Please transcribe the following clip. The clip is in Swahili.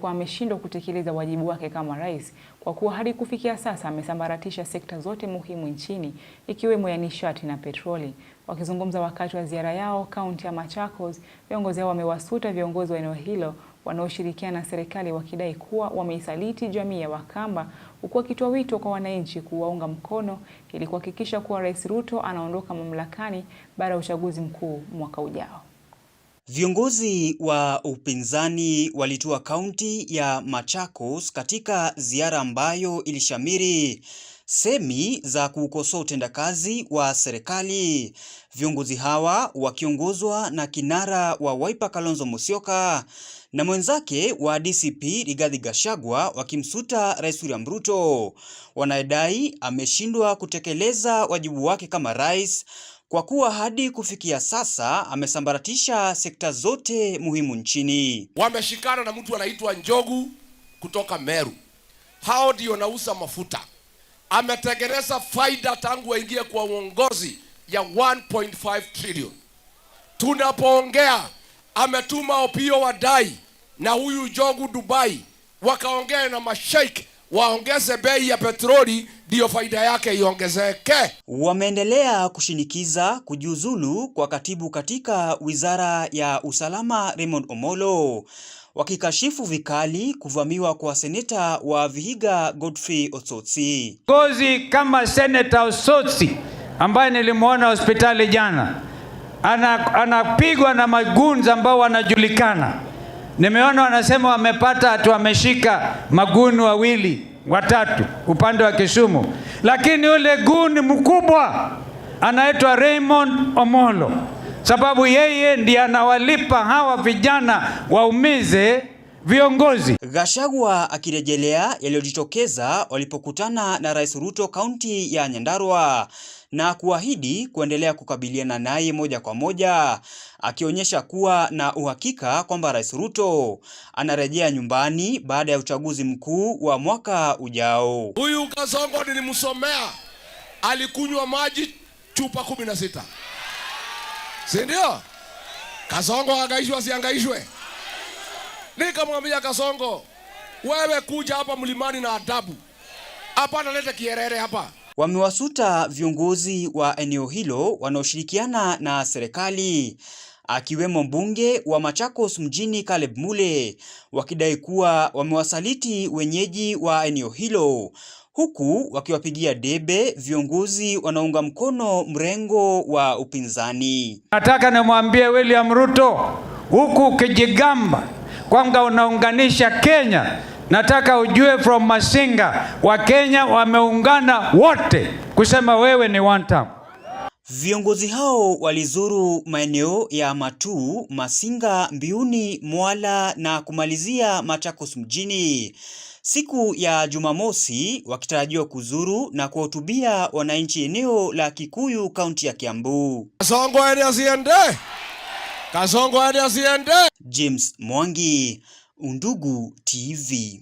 kuwa ameshindwa kutekeleza wajibu wake kama rais kwa kuwa hadi kufikia sasa amesambaratisha sekta zote muhimu nchini ikiwemo ya nishati na petroli. Wakizungumza wakati wa ziara yao kaunti ya Machakos, viongozi hao wamewasuta viongozi wa eneo hilo wanaoshirikiana na serikali wakidai kuwa wameisaliti jamii ya Wakamba, huku wakitoa wito kwa wananchi kuwaunga mkono ili kuhakikisha kuwa Rais Ruto anaondoka mamlakani baada ya uchaguzi mkuu mwaka ujao. Viongozi wa upinzani walitua kaunti ya Machakos katika ziara ambayo ilishamiri semi za kukosoa utendakazi wa serikali. Viongozi hawa wakiongozwa na kinara wa Wiper Kalonzo Musyoka na mwenzake wa DCP Rigathi Gachagua wakimsuta Rais William Ruto, wanadai ameshindwa kutekeleza wajibu wake kama rais kwa kuwa hadi kufikia sasa amesambaratisha sekta zote muhimu nchini. Wameshikana na mtu anaitwa Njogu kutoka Meru. Hao ndio nauza mafuta. Ametengeneza faida tangu aingie kwa uongozi ya 1.5 trillion. Tunapoongea ametuma Opiyo Wandayi na huyu Njogu Dubai wakaongea na masheikh waongeze bei ya petroli ndio faida yake iongezeke. Wameendelea kushinikiza kujiuzulu kwa katibu katika Wizara ya Usalama Raymond Omolo, wakikashifu vikali kuvamiwa kwa seneta wa Vihiga Godfrey Osotsi. Gozi kama seneta Osotsi ambaye nilimwona hospitali jana anapigwa na magunzi ambao wanajulikana. Nimeona wanasema wameshika maguni wawili watatu upande wa Kisumu, lakini yule guni mkubwa anaitwa Raymond Omolo, sababu yeye ndiye anawalipa hawa vijana waumize viongozi. Gachagua akirejelea yaliyojitokeza walipokutana na Rais Ruto kaunti ya Nyandarua na kuahidi kuendelea kukabiliana naye moja kwa moja, akionyesha kuwa na uhakika kwamba Rais Ruto anarejea nyumbani baada ya uchaguzi mkuu wa mwaka ujao. Huyu Kasongo nilimsomea, alikunywa maji chupa 16. Si ndio? Kasongo angaishwe asiangaishwe? Nikamwambia Kasongo, wewe kuja hapa mlimani na adabu. Hapa naleta kierere hapa. Wamewasuta viongozi wa eneo hilo wanaoshirikiana na serikali, akiwemo mbunge wa Machakos mjini Caleb Mule, wakidai kuwa wamewasaliti wenyeji wa eneo hilo, huku wakiwapigia debe viongozi wanaunga mkono mrengo wa upinzani. Nataka nimwambie William Ruto, huku ukijigamba kwamba unaunganisha Kenya, nataka ujue from Masinga wa Kenya wameungana wote kusema wewe ni one term. Viongozi hao walizuru maeneo ya Matuu, Masinga, Mbiuni, Mwala na kumalizia Machakos mjini siku ya Jumamosi, wakitarajiwa kuzuru na kuwahutubia wananchi eneo la Kikuyu kaunti ya Kiambu. Kasongo aende asiende. Kasongo aende asiende. James Mwangi, Undugu TV.